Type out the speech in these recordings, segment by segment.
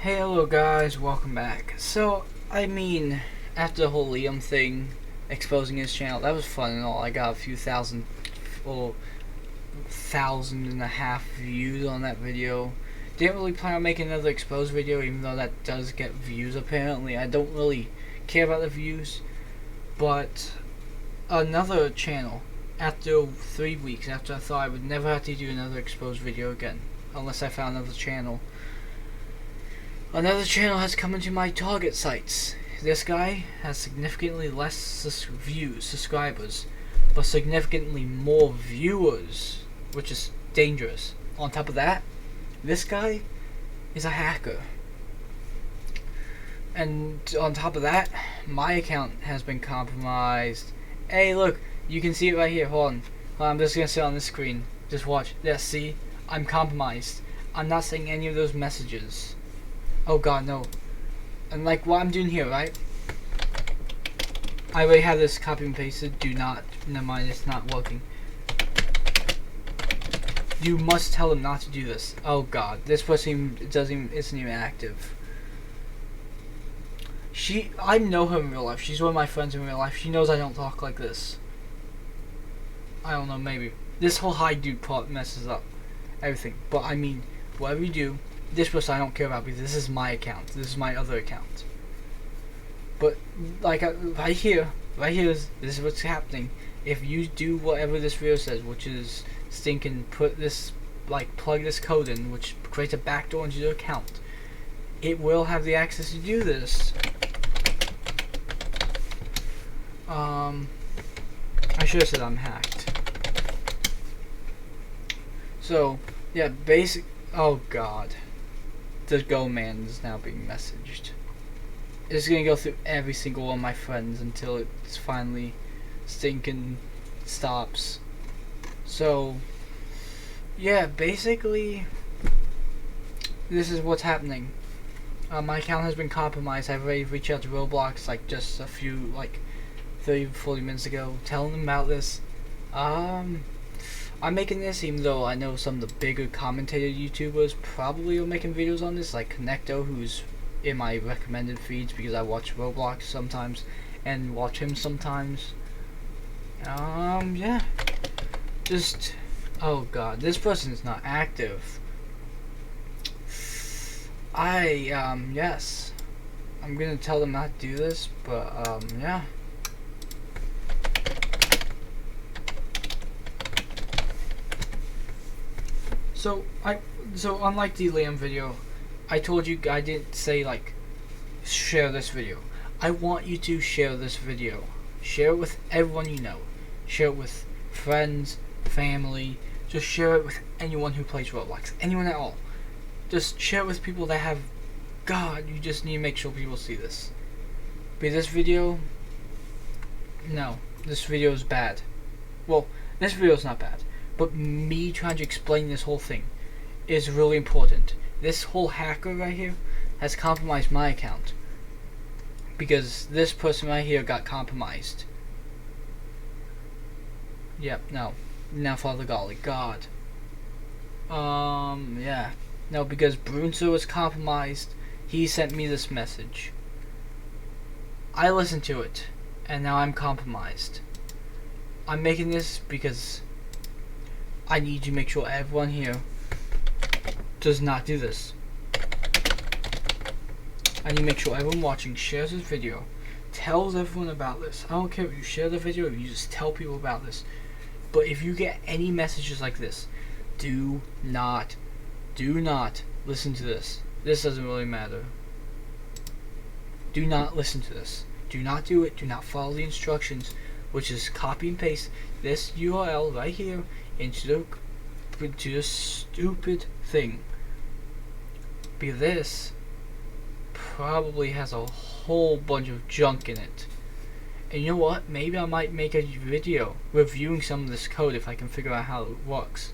Hey, hello guys, welcome back. So, after the whole Liam thing, exposing his channel, that was fun and all. I got a few thousand, or 1,500 views on that video. Didn't really plan on making another exposed video, even though that does get views apparently. I don't really care about the views, but another channel, after 3 weeks, after I thought I would never have to do another exposed video again, unless I found another channel. Another channel has come into my target sites. This guy has significantly less subscribers, but significantly more viewers, which is dangerous. On top of that, this guy is a hacker. And on top of that, my account has been compromised. Hey, look, you can see it right here. Hold on. I'm just gonna sit on this screen. Just watch. Yeah, see? I'm compromised. I'm not saying any of those messages. Oh god, no. And like what I'm doing here, right? I already have this copy and pasted. Do not. Never mind, it's not working. You must tell him not to do this. Oh god, this person isn't even active. I know her in real life. She's one of my friends in real life. She knows I don't talk like this. I don't know, maybe. This whole hi dude part messes up everything. But I mean, whatever you do, this person I don't care about because this is my account. This is my other account. But like right here, this is what's happening. If you do whatever this video says, which is stinking put this, like plug this code in, which creates a backdoor into your account, it will have the access to do this. I should have said I'm hacked. So yeah, oh god. The Go Man is now being messaged. It's gonna go through every single one of my friends until it's finally stinking stops. So yeah, basically this is what's happening. My account has been compromised. I've already reached out to Roblox like just a few 30-40 minutes ago, telling them about this. I'm making this even though I know some of the bigger commentator YouTubers probably are making videos on this, like Connecto, who's in my recommended feeds because I watch Roblox sometimes and watch him sometimes. Yeah. Just, oh god, this person is not active. Yes. I'm gonna tell them not to do this, but, yeah. So unlike the Liam video, I told you I didn't say share this video. I want you to share this video. Share it with everyone you know. Share it with friends, family. Just share it with anyone who plays Roblox. Anyone at all. Just share it with people that have God, you just need to make sure people see this. But this video, no, this video is bad. Well, this video is not bad. But me trying to explain this whole thing is really important. This whole hacker right here has compromised my account because this person right here got compromised. Yep, no. Now Father Golly, God. Yeah. No, because Brunzer was compromised, he sent me this message. I listened to it, and now I'm compromised. I'm making this because I need to make sure everyone here does not do this. I need to make sure everyone watching shares this video, tells everyone about this. I don't care if you share the video or if you just tell people about this. But if you get any messages like this, do not listen to this. This doesn't really matter. Do not listen to this. Do not do it. Do not follow the instructions, which is copy and paste this URL right here into the stupid thing. Because this probably has a whole bunch of junk in it. And you know what? Maybe I might make a video reviewing some of this code if I can figure out how it works.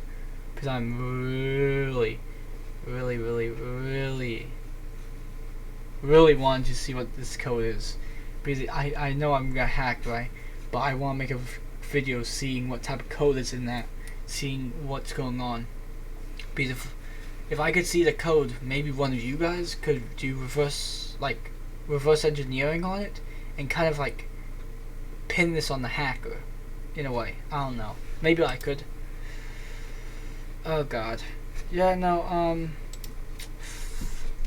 Because I'm really wanting to see what this code is. Because I know I'm gonna hack, right? But I want to make a video seeing what type of code is in that, seeing what's going on. Because if I could see the code, maybe one of you guys could do reverse engineering on it and kind of like pin this on the hacker in a way. I don't know. Maybe I could. Oh god. Yeah, no,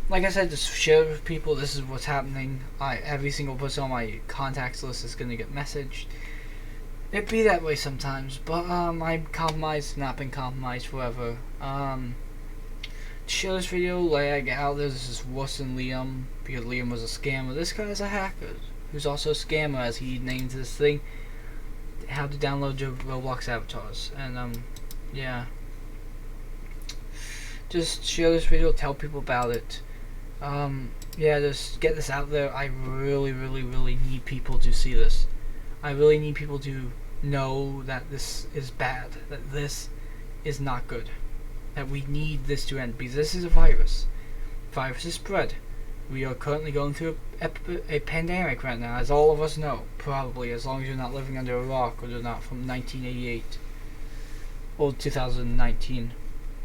like I said, just share it with people. This is what's happening. Every single person on my contacts list is gonna get messaged. It be that way sometimes, but I'm compromised, not been compromised forever. Share this video, let I get out there. This is worse than Liam, because Liam was a scammer. This guy is a hacker, who's also a scammer, as he named this thing. How to download your Roblox avatars, and yeah. Just share this video, tell people about it. Yeah, just get this out there. I really, really, really need people to see this. I really need people to know that this is bad, that this is not good, that we need this to end, because this is a virus. Viruses spread. We are currently going through a pandemic right now, as all of us know, probably, as long as you're not living under a rock or you're not from 1988 or 2019,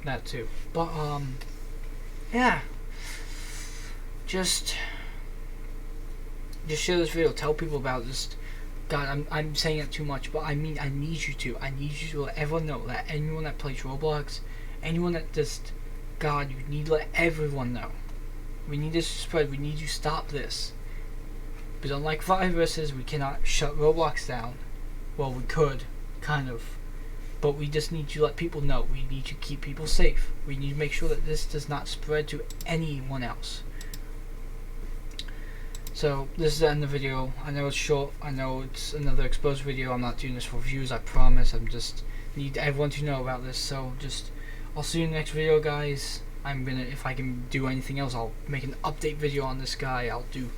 that too. But yeah, just share this video, tell people about this. God, I'm saying it too much, but I mean, I need you to let everyone know, that anyone that plays Roblox, anyone that just, God, you need to let everyone know. We need this to spread. We need you to stop this. Because unlike viruses, we cannot shut Roblox down. Well, we could, kind of. But we just need to let people know. We need to keep people safe. We need to make sure that this does not spread to anyone else. So, this is the end of the video. I know it's short. I know it's another exposed video. I'm not doing this for views, I promise. I'm just need everyone to know about this. So, I'll see you in the next video, guys. If I can do anything else, I'll make an update video on this guy. I'll do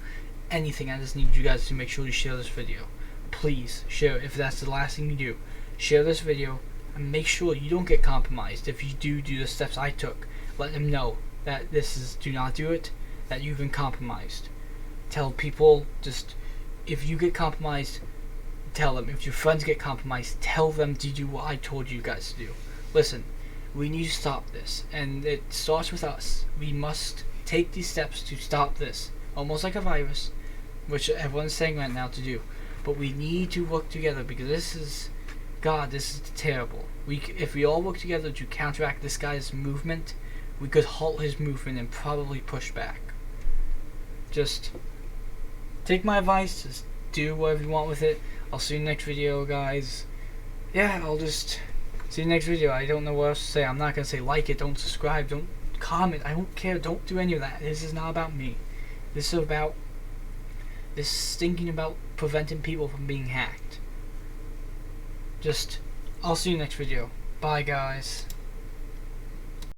anything. I just need you guys to make sure you share this video. Please, share it. If that's the last thing you do, share this video and make sure you don't get compromised. If you do the steps I took, let them know that do not do it, that you've been compromised. Tell people, if you get compromised, tell them. If your friends get compromised, tell them to do what I told you guys to do. Listen, we need to stop this, and it starts with us. We must take these steps to stop this, almost like a virus, which everyone's saying right now to do. But we need to work together, because this is terrible. If we all work together to counteract this guy's movement, we could halt his movement and probably push back. Just take my advice, just do whatever you want with it. I'll see you in the next video, guys. Yeah, I'll just see you next video. I don't know what else to say. I'm not gonna say like it, don't subscribe, don't comment. I don't care. Don't do any of that. This is not about me. This is thinking about preventing people from being hacked. I'll see you next video. Bye, guys.